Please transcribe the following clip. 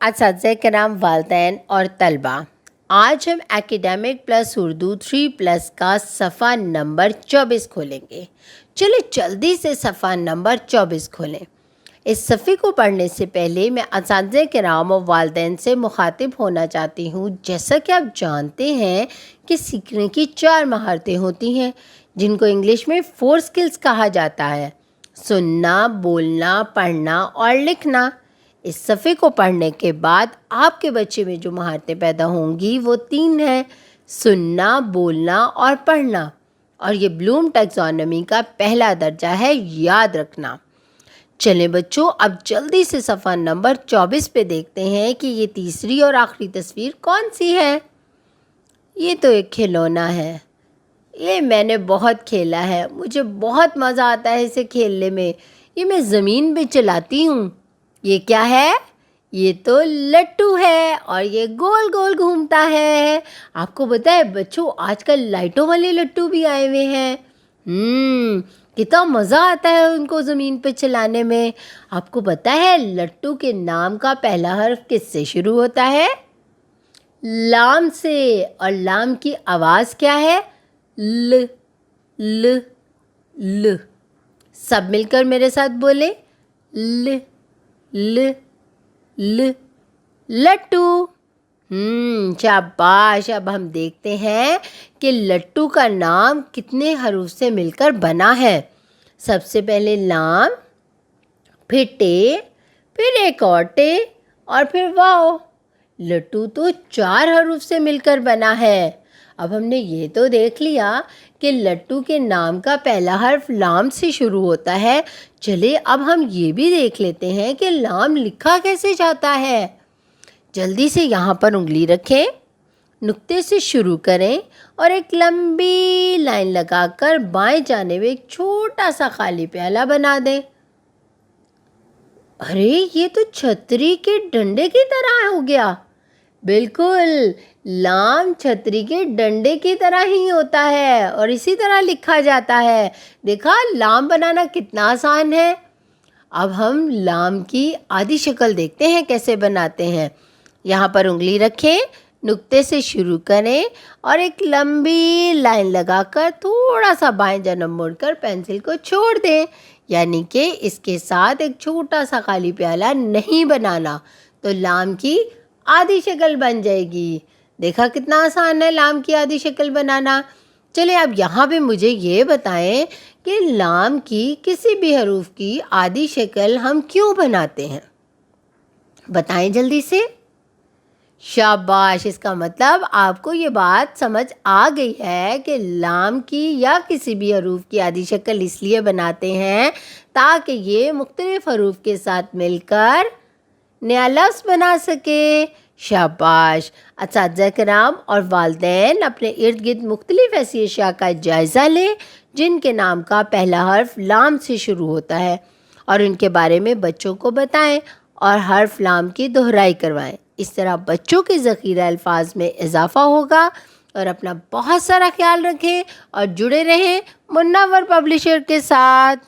اساتذہ کرام، والدین اور طلبہ۔ آج ہم ایکیڈیمک پلس اردو 3+ کا صفحہ نمبر 24 کھولیں گے۔ چلے جلدی سے صفحہ نمبر 24 کھولیں۔ اس صفحے کو پڑھنے سے پہلے میں اساتذہ کرام اور والدین سے مخاطب ہونا چاہتی ہوں۔ جیسا کہ آپ جانتے ہیں کہ سیکھنے کی 4 مہارتیں ہوتی ہیں، جن کو انگلش میں 4 اسکلز کہا جاتا ہے: سننا، بولنا، پڑھنا اور لکھنا۔ اس صفحے کو پڑھنے کے بعد آپ کے بچے میں جو مہارتیں پیدا ہوں گی وہ 3 ہیں: سننا، بولنا اور پڑھنا، اور یہ بلوم ٹیکزانومی کا پہلا درجہ ہے، یاد رکھنا۔ چلیں بچوں، اب جلدی سے صفحہ نمبر 24 پہ دیکھتے ہیں کہ یہ تیسری اور آخری تصویر کون سی ہے۔ یہ تو ایک کھلونا ہے۔ یہ میں نے بہت کھیلا ہے، مجھے بہت مزہ آتا ہے اسے کھیلنے میں۔ یہ میں زمین پہ چلاتی ہوں۔ یہ کیا ہے؟ یہ تو لٹو ہے، اور یہ گول گول گھومتا ہے۔ آپ کو پتہ ہے بچوں، آج کل لائٹوں والے لٹو بھی آئے ہوئے ہیں۔ کتنا مزہ آتا ہے ان کو زمین پہ چلانے میں۔ آپ کو پتہ ہے لٹو کے نام کا پہلا حرف کس سے شروع ہوتا ہے؟ لام سے، اور لام کی آواز کیا ہے؟ ل ل ل۔ سب مل کر میرے ساتھ بولیں، ل ل ل، لٹو۔ شاباش۔ اب ہم دیکھتے ہیں کہ لٹو کا نام کتنے حروف سے مل کر بنا ہے۔ سب سے پہلے لام، پھر ٹے، پھر ایک اور ٹے، اور پھر واؤ۔ لٹو تو 4 حروف سے مل کر بنا ہے۔ اب ہم نے یہ تو دیکھ لیا کہ لٹو کے نام کا پہلا حرف لام سے شروع ہوتا ہے۔ چلے اب ہم یہ بھی دیکھ لیتے ہیں کہ لام لکھا کیسے جاتا ہے۔ جلدی سے یہاں پر انگلی رکھیں، نقطے سے شروع کریں اور ایک لمبی لائن لگا کر بائیں جانب ایک چھوٹا سا خالی پیالہ بنا دیں۔ ارے یہ تو چھتری کے ڈنڈے کی طرح ہو گیا۔ بالکل، لام چھتری کے ڈنڈے کی طرح ہی ہوتا ہے اور اسی طرح لکھا جاتا ہے۔ دیکھا لام بنانا کتنا آسان ہے۔ اب ہم لام کی آدھی شکل دیکھتے ہیں کیسے بناتے ہیں۔ یہاں پر انگلی رکھیں، نقطے سے شروع کریں اور ایک لمبی لائن لگا کر تھوڑا سا بائیں جانب مڑ کر پینسل کو چھوڑ دیں، یعنی کہ اس کے ساتھ ایک چھوٹا سا خالی پیالہ نہیں بنانا، تو لام کی آدھی شکل بن جائے گی۔ دیکھا کتنا آسان ہے لام کی آدھی شکل بنانا۔ چلے اب یہاں پہ مجھے یہ بتائیں کہ لام کی کسی بھی حروف کی آدھی شکل ہم کیوں بناتے ہیں؟ بتائیں جلدی سے۔ شاباش، اس کا مطلب آپ کو یہ بات سمجھ آ گئی ہے کہ لام کی یا کسی بھی حروف کی آدھی شکل اس لیے بناتے ہیں تاکہ یہ مختلف حروف کے ساتھ مل کر نیا لفظ بنا سکے۔ شاباش۔ اساتذہ کرام اور والدین اپنے ارد گرد مختلف ایسی اشیاء کا جائزہ لیں جن کے نام کا پہلا حرف لام سے شروع ہوتا ہے، اور ان کے بارے میں بچوں کو بتائیں اور حرف لام کی دہرائی کروائیں۔ اس طرح بچوں کے ذخیرہ الفاظ میں اضافہ ہوگا۔ اور اپنا بہت سارا خیال رکھیں اور جڑے رہیں منور پبلشر کے ساتھ۔